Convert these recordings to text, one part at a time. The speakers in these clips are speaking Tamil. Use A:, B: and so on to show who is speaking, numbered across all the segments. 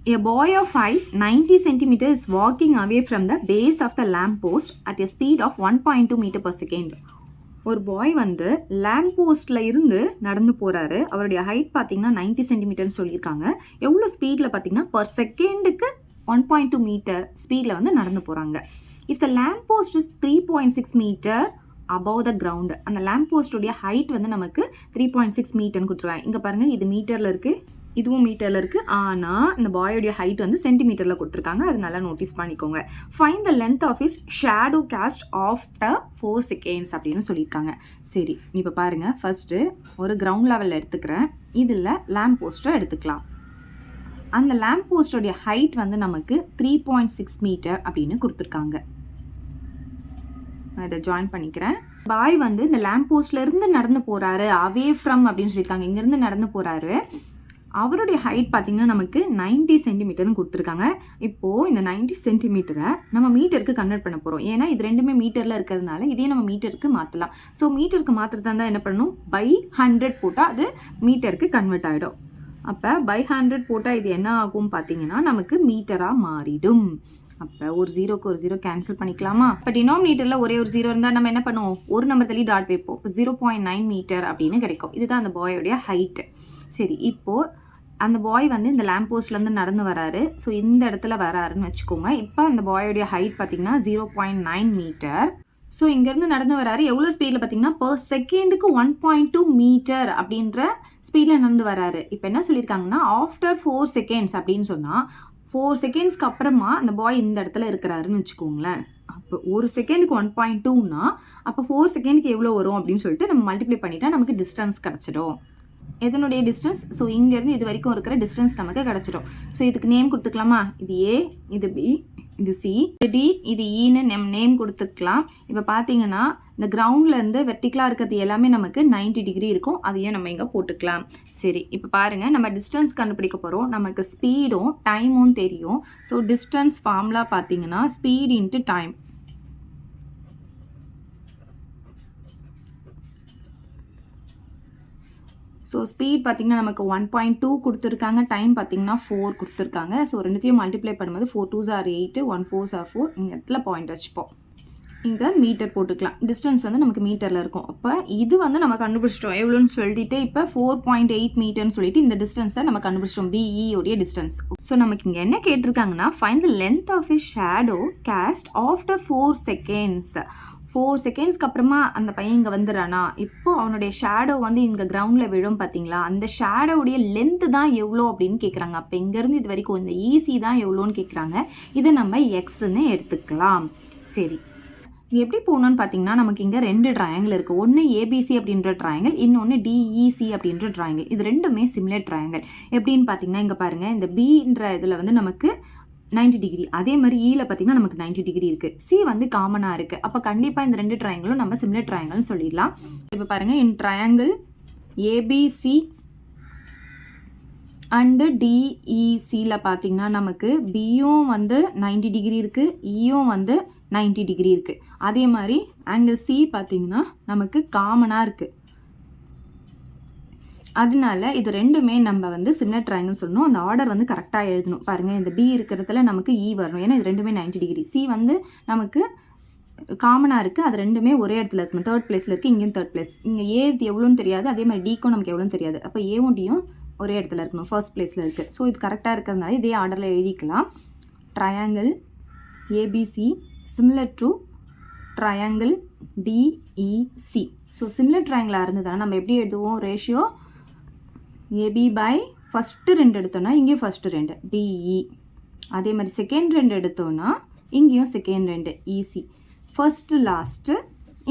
A: A boy of height 90 centimeters is walking away from the base of the lamp post at a speed of 1.2 meter per second. ஒரு பாய் வந்து லேம்ப் போஸ்ட்டில் இருந்து நடந்து போகிறாரு. அவருடைய ஹைட் பார்த்தீங்கன்னா 90 சென்டிமீட்டர்னு சொல்லியிருக்காங்க. எவ்வளோ ஸ்பீடில் பார்த்தீங்கன்னா பர் செகண்டுக்கு 1.2 மீட்டர் ஸ்பீடில் வந்து நடந்து போகிறாங்க. If the lamp post is 3.6 metre above the ground, அந்த லேம்ப் போஸ்டோடைய ஹைட் வந்து நமக்கு 3.6 மீட்டர்னு கொடுத்துருக்காங்க. இங்கே பாருங்கள், இது மீட்டரில் இருக்குது, இதுவும் மீட்டரில் இருக்குது. ஆனால் இந்த பாயோடைய ஹைட் வந்து சென்டிமீட்டரில் கொடுத்துருக்காங்க. அது நல்லா நோட்டீஸ் பண்ணிக்கோங்க. Find the length of his shadow cast after 4 seconds அப்படின்னு சொல்லியிருக்காங்க. சரி, இப்போ பாருங்கள், ஃபஸ்ட்டு ஒரு கிரவுண்ட் லெவலில் எடுத்துக்கிறேன். இதில் லேம்ப் போஸ்ட்டை எடுத்துக்கலாம். அந்த லேம்ப் போஸ்டோடைய ஹைட் வந்து நமக்கு 3.6 மீட்டர் அப்படின்னு கொடுத்துருக்காங்க. நான் இதை ஜாயின் பண்ணிக்கிறேன். பாய் வந்து இந்த லேம்ப் போஸ்ட்லேருந்து நடந்து போகிறாரு, அவே ஃப்ரம் அப்படின்னு சொல்லியிருக்காங்க. இங்கேருந்து நடந்து போகிறாரு. அவருடைய ஹைட் பார்த்திங்கன்னா நமக்கு 90 சென்டிமீட்டர்னு கொடுத்துருக்காங்க. இப்போது இந்த 90 சென்டிமீட்டரை நம்ம மீட்டருக்கு கன்வெர்ட் பண்ண போகிறோம். ஏன்னா இது ரெண்டுமே மீட்டரில் இருக்கிறதுனால இதையே நம்ம மீட்டருக்கு மாற்றலாம். ஸோ மீட்டருக்கு மாற்றுறதா இருந்தால் என்ன பண்ணணும், by 100 போட்டால் அது மீட்டருக்கு கன்வெர்ட் ஆகிடும். அப்போ by 100 போட்டால் இது என்ன ஆகும் பார்த்தீங்கன்னா நமக்கு மீட்டராக மாறிடும். அப்போ ஒரு ஜீரோக்கு ஒரு ஜீரோ கேன்சல் பண்ணிக்கலாமா? இப்போ டினாமினேட்டரில் ஒரே ஒரு ஜீரோ இருந்தால் நம்ம என்ன பண்ணுவோம், ஒரு நம்பர் தள்ளி டாட் வைப்போம். 0.9 மீட்டர் அப்படின்னு கிடைக்கும். இதுதான் அந்த பாயோடைய ஹைட்டு. சரி, இப்போது அந்த பாய் வந்து இந்த லேம்ப் போஸ்ட்லேருந்து நடந்து வராரு. ஸோ இந்த இடத்துல வராருன்னு வச்சுக்கோங்க. இப்போ அந்த பாயோடைய ஹைட் பார்த்திங்கன்னா 0.9 மீட்டர். ஸோ இங்கேருந்து நடந்து வராரு. எவ்வளோ ஸ்பீடில் பார்த்தீங்கன்னா பர் செகண்டுக்கு 1.2 மீட்டர் அப்படின்ற ஸ்பீடில் நடந்து வராரு. இப்போ என்ன சொல்லியிருக்காங்கன்னா ஆஃப்டர் 4 செகண்ட்ஸ் அப்படின்னு சொன்னால் 4 செகண்ட்ஸ்க்கு அப்புறமா அந்த பாய் இந்த இடத்துல இருக்கிறாருன்னு வச்சுக்கோங்களேன். அப்போ ஒரு செகண்டுக்கு 1.2னா அப்போ 4 செகண்டுக்கு எவ்வளோ வரும் அப்படின்னு சொல்லிட்டு நம்ம மல்டிப்ளை பண்ணிட்டா நமக்கு டிஸ்டன்ஸ் கிடச்சிடும். எதனுடைய டிஸ்டன்ஸ்? ஸோ இங்கேருந்து இது வரைக்கும் இருக்கிற டிஸ்டன்ஸ் நமக்கு கிடச்சிடும். ஸோ இதுக்கு நேம் கொடுத்துக்கலாமா? இது ஏ, இது பி, இது சி, இது டி, இது ஈன்னு நேம் கொடுத்துக்கலாம். இப்போ பார்த்தீங்கன்னா இந்த கிரவுண்ட்லேருந்து வெர்டிக்கலாக இருக்கிறது எல்லாமே நமக்கு 90 டிகிரி இருக்கும். அதையும் நம்ம இங்கே போட்டுக்கலாம். சரி, இப்போ பாருங்கள், நம்ம டிஸ்டன்ஸ் கண்டுபிடிக்க போகிறோம். நமக்கு ஸ்பீடும் டைமும் தெரியும். ஸோ டிஸ்டன்ஸ் ஃபார்முலா பார்த்தீங்கன்னா speed into time. So speed பார்த்திங்கன்னா நமக்கு 1.2 கொடுத்துருக்காங்க. டைம் பார்த்திங்கன்னா 4 கொடுத்துருக்காங்க. ஸோ ரெண்டுத்தையும் மல்டிப்ளை பண்ணும்போது 4 2s are 8, 1 4s are 4. இந்த இடத்துல பாயிண்ட் வச்சுப்போம். இங்கே மீட்டர் போட்டுக்கலாம். டிஸ்டன்ஸ் வந்து நமக்கு மீட்டரில் இருக்கும். அப்போ இது வந்து நம்ம கண்டுபிடிச்சிட்டோம் எவ்வளோன்னு சொல்லிட்டு. இப்போ 4.8 மீட்டர்னு சொல்லிட்டு இந்த டிஸ்டன்ஸை நம்ம கண்டுபிடிச்சிட்டோம், பிஇ உடைய டிஸ்டன்ஸ். ஸோ நமக்கு இங்கே என்ன கேட்டிருக்காங்கன்னா find the length of a shadow cast after 4 seconds. 4 செகண்ட்ஸ்க்கு அப்புறமா அந்த பையன் இங்கே வந்துடுறானா, இப்போது அவனுடைய ஷேடோ வந்து இங்கே கிரவுண்டில் விழும் பார்த்தீங்களா, அந்த ஷேடோடைய லென்த்து தான் எவ்வளோ அப்படின்னு கேட்குறாங்க. அப்போ இங்கேருந்து இது வரைக்கும் இந்த ஈசி தான் எவ்வளோன்னு கேட்குறாங்க. இதை நம்ம எக்ஸ்ன்னு எடுத்துக்கலாம். சரி, இது எப்படி போகணுன்னு பார்த்தீங்கன்னா நமக்கு இங்கே 2 ட்ரையாங்கிள் இருக்குது. ஒன்று ஏபிசி அப்படின்ற ட்ரையாங்கிள், இன்னொன்று டிஇசி அப்படின்ற ட்ரையாங்கிள். இது ரெண்டுமே சிமிலர் ட்ரையாங்கிள். எப்படின்னு பார்த்தீங்கன்னா இங்கே பாருங்கள், இந்த பின்ற இதில் வந்து நமக்கு 90 டிகிரி, அதே மாதிரி ஈல பார்த்தீங்கன்னா நமக்கு 90 டிகிரி இருக்குது. சி வந்து காமனாக இருக்குது. அப்போ கண்டிப்பாக இந்த 2 ட்ரையாங்கிளும் நம்ம சிமிலர் ட்ரையாங்கிள்னு சொல்லிடலாம். இப்போ பாருங்கள், இன் ட்ரையாங்கிள் ஏபிசி அண்டு டிஇசியில் பார்த்தீங்கன்னா நமக்கு பியும் வந்து 90 டிகிரி இருக்குது, ஈயும் வந்து 90 டிகிரி இருக்குது. அதே மாதிரி ஆங்கிள் சி பார்த்தீங்கன்னா நமக்கு காமனாக இருக்குது. அதனால இது ரெண்டுமே நம்ம வந்து சிமிலர் ட்ரையாங்கிள் சொல்லணும். அந்த ஆர்டர் வந்து கரெக்டாக எழுதணும். பாருங்கள், இந்த பி இருக்கிறதுல நமக்கு இ வரணும். ஏன்னா இது ரெண்டுமே 90 டிகிரி. சி வந்து நமக்கு காமனாக இருக்குது. அது ரெண்டுமே ஒரே இடத்துல இருக்கணும். 3rd பிளேஸில் இருக்குது, இங்கேயும் 3rd பிளேஸ். இங்கே ஏ எவ்வளோன்னு தெரியாது, அதே மாதிரி டிக்கும் நமக்கு எவ்வளோன்னு தெரியாது. அப்போ ஏவும் டியும் ஒரே இடத்துல இருக்கணும், 1st பிளேஸில் இருக்குது. ஸோ இது கரெக்டாக இருக்கிறதுனால இதே ஆர்டரில் எழுதிக்கலாம். Triangle A B C similar to triangle D E C. So similar ட்ரையாங்கிளாக இருந்ததுன்னா நம்ம எப்படி எழுதுவோம், ரேஷியோ ஏபி பை ஃபஸ்ட்டு 2 எடுத்தோன்னா இங்கேயும் ஃபஸ்ட்டு 2 டிஇ. அதே மாதிரி செகண்ட் 2 எடுத்தோன்னா இங்கேயும் செகண்ட் 2 இசி. ஃபஸ்ட்டு லாஸ்ட்டு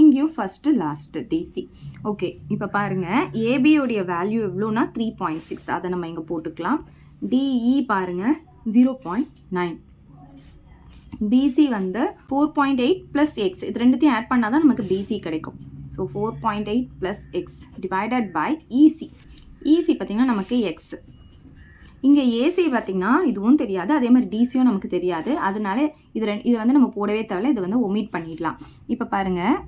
A: இங்கேயும் ஃபஸ்ட்டு லாஸ்ட்டு டிசி. ஓகே, இப்போ பாருங்கள், ஏபியோடைய வேல்யூ எவ்வளோனா 3.6. அதை நம்ம இங்கே போட்டுக்கலாம். டிஇ பாருங்கள் 0.9. பிசி வந்து 4.8 ப்ளஸ் எக்ஸ். இது ரெண்டுத்தையும் ஆட் பண்ணால் தான் நமக்கு பிசி கிடைக்கும். So 4.8 plus X divided by EC. EC பார்த்திங்கன்னா நமக்கு எக்ஸ். இங்கே ஏசி பார்த்திங்கன்னா இதுவும் தெரியாது, அதே மாதிரி டிசியும் நமக்கு தெரியாது. அதனால இது வந்து நம்ம போடவே தேவையில்ல, இது வந்து ஒமிட் பண்ணிடலாம். இப்போ பாருங்கள்,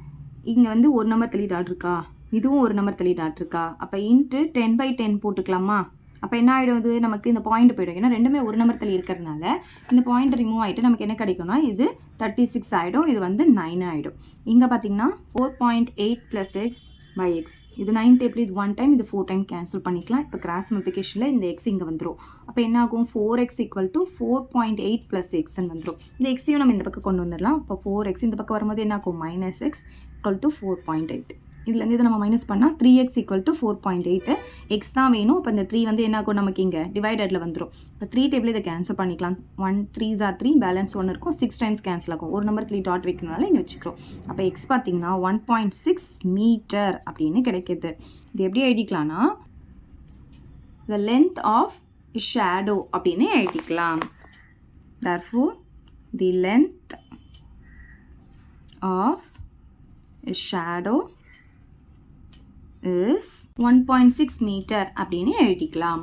A: இங்கே வந்து ஒரு நம்பர் தள்ளி டாட் இருக்கா, இதுவும் ஒரு நம்பர் தள்ளி டாட் இருக்கா. அப்போ இன்ட்டு 10/10 போட்டுக்கலாமா? அப்போ என்ன ஆகிடும், இது நமக்கு இந்த பாயிண்ட் போயிடும். ஏன்னா ரெண்டுமே ஒரு நம்பரத்தில் இருக்கிறதுனால இந்த பாயிண்ட் ரிமூவ் ஆகிட்டு நமக்கு என்ன கிடைக்கும்னா இது 36 ஆகிடும், இது வந்து 9 ஆகிடும். இங்கே பார்த்தீங்கன்னா 4.8 + x by x. இது 9 டேபிள், இது 1 டைம், இது 4 டைம் கேன்சல் பண்ணிக்கலாம். இப்போ கிராஸ் மல்டிப்ளிகேஷனில் இந்த எக்ஸ் இங்கே வந்துடும். அப்போ என்ன ஆகும், 4x = 4.8 + x வந்துடும். இந்த எக்ஸையும் நம்ம இந்த பக்கம் கொண்டு வந்துடலாம். இப்போ 4x இந்த பக்கம் வரும்போது என்ன ஆகும், -x = 4.8. இதுலேருந்து இதை நம்ம மைனஸ் பண்ணால் 3x = 4.8. எக்ஸ் தான் வேணும். அப்போ இந்த 3 வந்து என்ன ஆகும், நமக்கு இங்கே டிவைடடில் வந்துடும். இப்போ 3 டேபிள் இதை கேன்சல் பண்ணிக்கலாம். 1 3s are 3, பேலன்ஸ் 1 இருக்கும். 6 டைம்ஸ் கேன்சல் ஆகும். ஒரு நம்பர் 3 டாட் வைக்கணும்னால இங்கே வச்சுக்கிறோம். அப்போ எக்ஸ் பார்த்தீங்கன்னா 1.6 மீட்டர் அப்படின்னு கிடைக்கிது. இது எப்படி எழுதிக்கலாம்னா the length of a shadow அப்படின்னு எழுதிக்கலாம். therefore the length of a shadow is 1.6 metre அப்படின்னு எழுதிக்கலாம்.